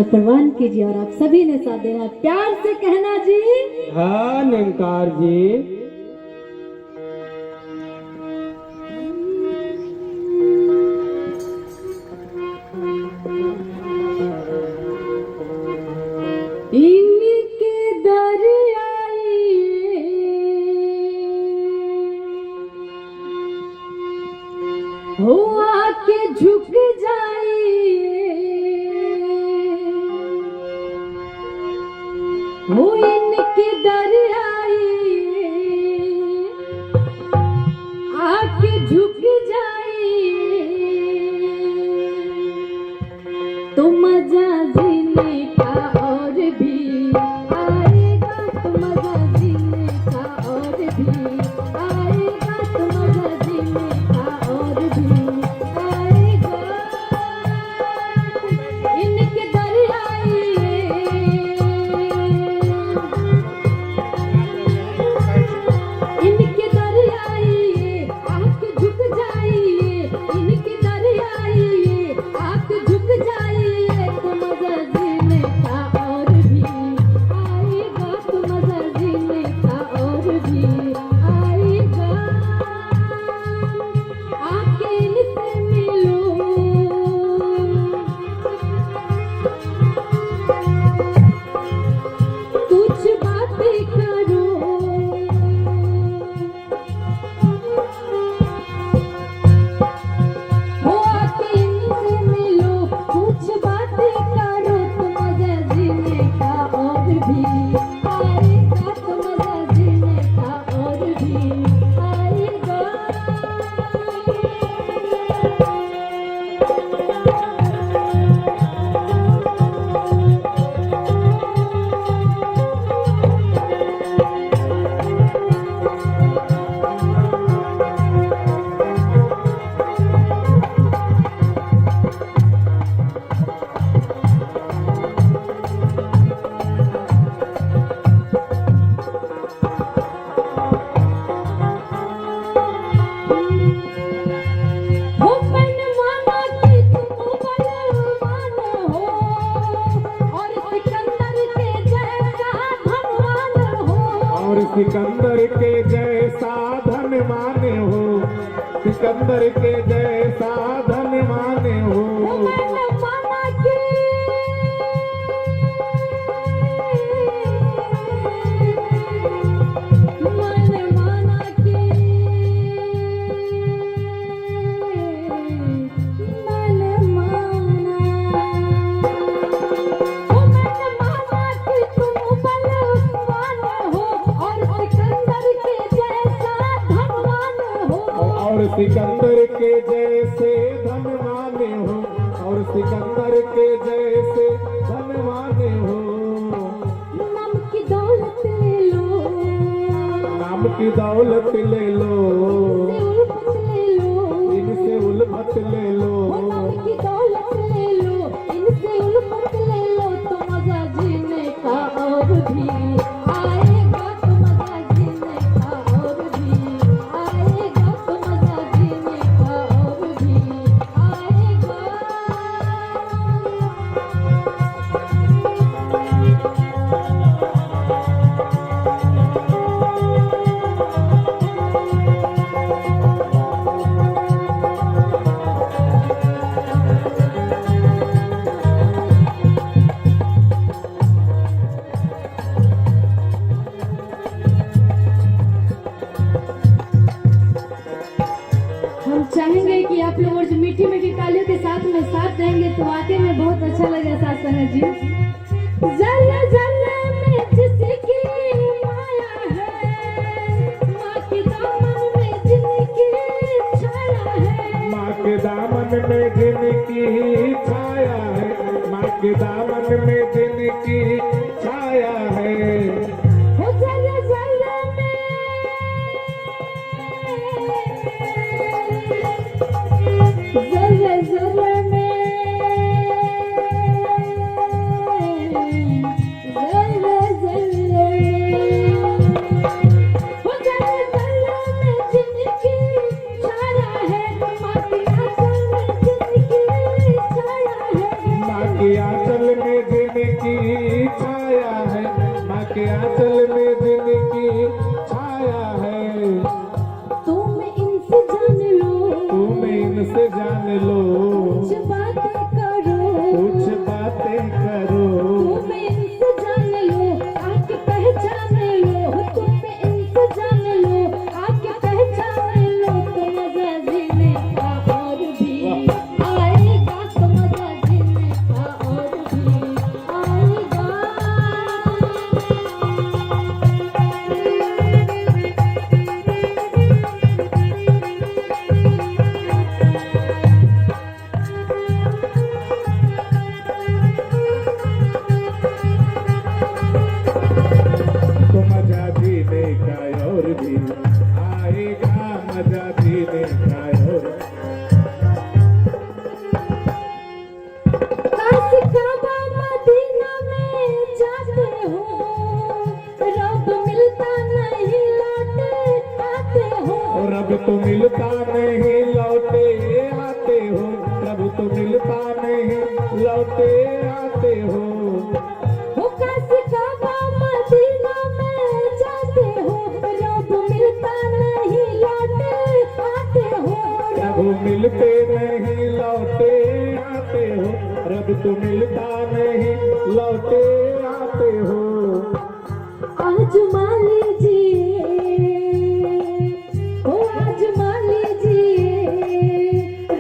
पुरस्कार प्रदान कीजिए और आप सभी ने साथ देना, प्यार से कहना जी। हाँ निरंकार जी। इनके दरियाई हो आके झुक जाइए, हो इनके दरियाई आके झुक जाइए, तो मजा जीने का और भी आएगा, तो मजा जीने का और भी आएगा, तो मजा जीने का और भी आएगा। इनके दरियाई इनके दरियाई आके झुक जाइए, इनके दरियाई आके झुक जाइए, तो मजा जीने का और भी आएगा, तो मजा जीने का और भी आएगा। आके इनसे मिलो, कुछ बातें करो, हो आके इनसे मिलो, कुछ बातें करो, तो मजा जीने का और भी आएगा, तो मजा जीने का और भी आएगा। हो मन माना कि तुम बलवान हो, और सिकंदर के जैसा धनवान हो, और सिकंदर के जैसा धनवान हो, सिकंदर के जैसा धनवान हो। हो मन माना कि मन माना कि मन माना, हो मन माना कि तुम बलवान हो, और सिकंदर के जैसा धनवान हो, और सिकंदर के जैसे धनवान हो, और सिकंदर के जैसे धनवान हो। नाम की दौलत ले लो, नाम की दौलत ले लो, इनसे उल्फत ले लो, इनसे उल्फत ले लो। हो नाम की दौलत ले लो, इनसे उल्फत ले लो, तो मजा जीने का और भी आएगा, तो मजा जीने का और भी आएगा, तो मजा जीने का और भी आएगा। हम चाहेंगे कि आप लोग और जो मीठी मीठी तालियों के साथ में साथ रहेंगे, तो वाकई में बहुत अच्छा लगेगा साथ संगत जी। जल जल में जिसकी माया है, माँ के दामन में जिनकी छाया है, माँ के दामन में जिनकी छाया है, माँ के दामन में जिनकी छाया है। हो जल जल में जल जल में किया चल में जिनकी छाया है, माँ के आंचल में जिनकी छाया है, तुम इनसे जान लो, तुम इनसे जान लो, कुछ बातें करो, कुछ बातें करो, तुम इनसे जान लो, आके पहचान लो, तुम इनसे जान लो, आके पहचान लो, तो मजा जीने का और भी आएगा, तो मजा जीने का और भी आएगा। तो मजा जीने का और भी आएगा, मजा जीने का और काश काबा मदीना में जाते हो, रब मिलता नहीं लौटे आते हो, और अब तो मिलता नहीं लौटे आते हो, अब तो मिलता नहीं लौटे आते हो, हो काश काबा मदीना में जाते हो, रब मिलता नहीं लौटे आते हो, प्रभु मिलते नहीं लौटे आते हो, रब तो मिलता नहीं लौटे आते हो। आजमा लीजिए, ओ आजमा लीजिए,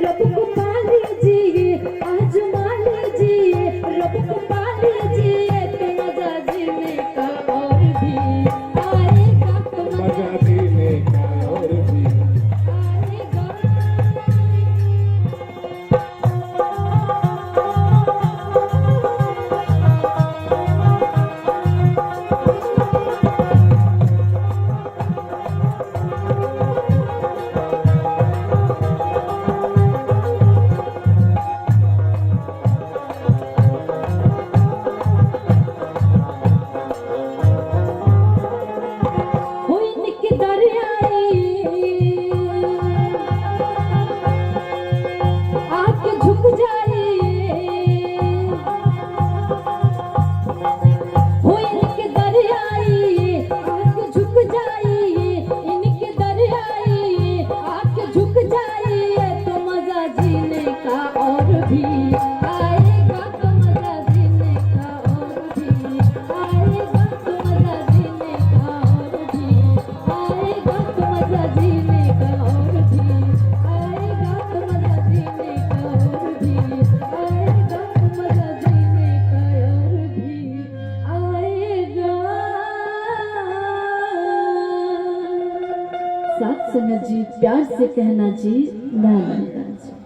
रब को पा लीजिए, आजमा लीजिए, रब को पा लीजिए, तो मजा जीने का और भी आएगा, तो मजा जीने का और भी आएगा। हो इनके दरियाई आके झुक जाइए, हो इनके दरियाई आके झुक जाइए, इनके दरियाई आके झुक जाइए, तो मजा जीने का और भी आएगा, तो मजा जीने का और भी आएगा, तो मजा जीने का और भी आएगा, तो मजा जीने का और भी आएगा, तो मजा जीने का और भी आएगा, तो मजा जीने का और भी आएगा। साथ संगत जी, प्यार से कहना जी, ना जी।